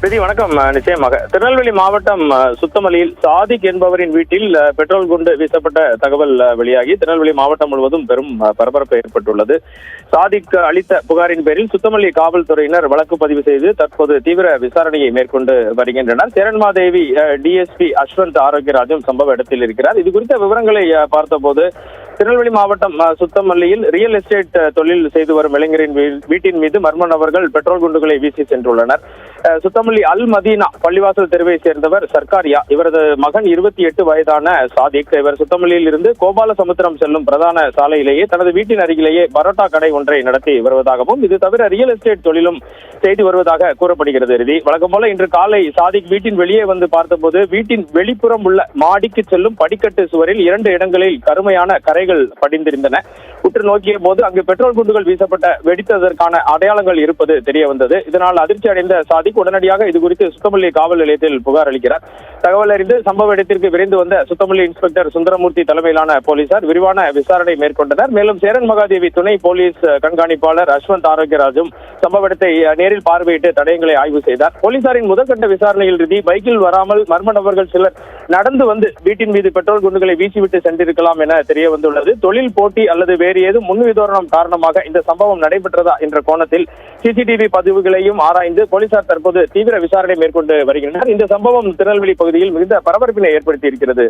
பிரதி வணக்கம். நிச்சயமாக திருநெல்வேலி மாவட்டம் சுத்தமல்லியில் சாதிக் என்பவரின் வீட்டில் பெட்ரோல் குண்டு வீசப்பட்ட தகவல் வெளியாகி திருநெல்வேலி மாவட்டம் முழுவதும் பெரும் பரபரப்பு ஏற்பட்டுள்ளது. சாதிக் அளித்த புகாரின் பேரில் சுத்தமல்லி காவல்துறையினர் வழக்கு பதிவு செய்து தற்போது தீவிர விசாரணையை மேற்கொண்டு வருகின்றனர். சேரன்மாதேவி டிஎஸ்பி அஸ்வந்த் ஆரோக்கியராஜும் சம்பவ இடத்தில் இருக்கிறார். இது குறித்த விவரங்களை பார்த்தபோது திருநெல்வேலி மாவட்டம் சுத்தமல்லியில் ரியல் எஸ்டேட் தொழில் செய்து வரும் இளைஞரின் வீட்டின் மீது மர்ம நபர்கள் பெட்ரோல் குண்டுகளை வீசி சென்றுள்ளனர். சுத்தமல்லி அல் மதீனா பள்ளிவாசல் தெருவை சேர்ந்தவர் சர்க்காரியா. இவரது மகன் 28 வயதான சாதிக். இவர் சுத்தமல்லியில் இருந்து கோபாலசமுத்திரம் செல்லும் பிரதான சாலையிலேயே தனது வீட்டின் அருகிலேயே பரோட்டா கடை ஒன்றை நடத்தி வருவதாகவும் இது தவிர ரியல் எஸ்டேட் தொழிலும் செய்து வருவதாக கூறப்படுகிறது. வழக்கம் போல இன்று காலை சாதிக் வீட்டின் வெளியே வந்து பார்த்தபோது வீட்டின் வெளிப்புறம் உள்ள மாடிக்கு செல்லும் படிக்கட்டு சுவரில் 2 இடங்களில் கருமையான கரைகள் படிந்திருந்தன. உற்று நோக்கிய போது அங்கு பெட்ரோல் குண்டுகள் வீசப்பட்ட வெடித்ததற்கான அடையாளங்கள் இருப்பது தெரிய வந்தது. இதனால் அதிர்ச்சி அடைந்த சாதிக் உடனடியாக இது குறித்து சுத்தமல்லி காவல் நிலையத்தில் புகார் அளிக்கிறார். தகவல் அறிந்து சம்பவ இடத்திற்கு விரைந்து வந்த சுத்தமல்லி இன்ஸ்பெக்டர் சுந்தரமூர்த்தி தலைமையிலான போலீசார் விரிவான விசாரணை மேற்கொண்டனர். மேலும் சேரன் மகாதேவி துணை போலீஸ் கண்காணிப்பாளர் அஸ்வந்த் ஆரோக்கியராஜும் சம்பவ இடத்தை நேரில் பார்வையிட்டு தடயங்களை ஆய்வு செய்தார். போலீசாரின் முதற்கட்ட விசாரணையில் பைக்கில் வராமல் மர்ம நபர்கள் சிலர் நடந்து வந்து வீட்டின் மீது பெட்ரோல் குண்டுகளை வீசிவிட்டு சென்றிருக்கலாம் என தெரிய வந்துள்ளது. தொழில் போட்டி அல்லது வேறு ஏதும் முன்விதோரணம் காரணமாக இந்த சம்பவம் நடைபெற்றதா என்ற கோணத்தில் சிசிடிவி பதிவுகளையும் ஆராய்ந்து போலீசார் தற்போது தீவிர விசாரணை மேற்கொண்டு வருகின்றனர். இந்த சம்பவம் திருநெல்வேலி பகுதியில் மிகுந்த பரபரப்பினை ஏற்படுத்தி இருக்கிறது.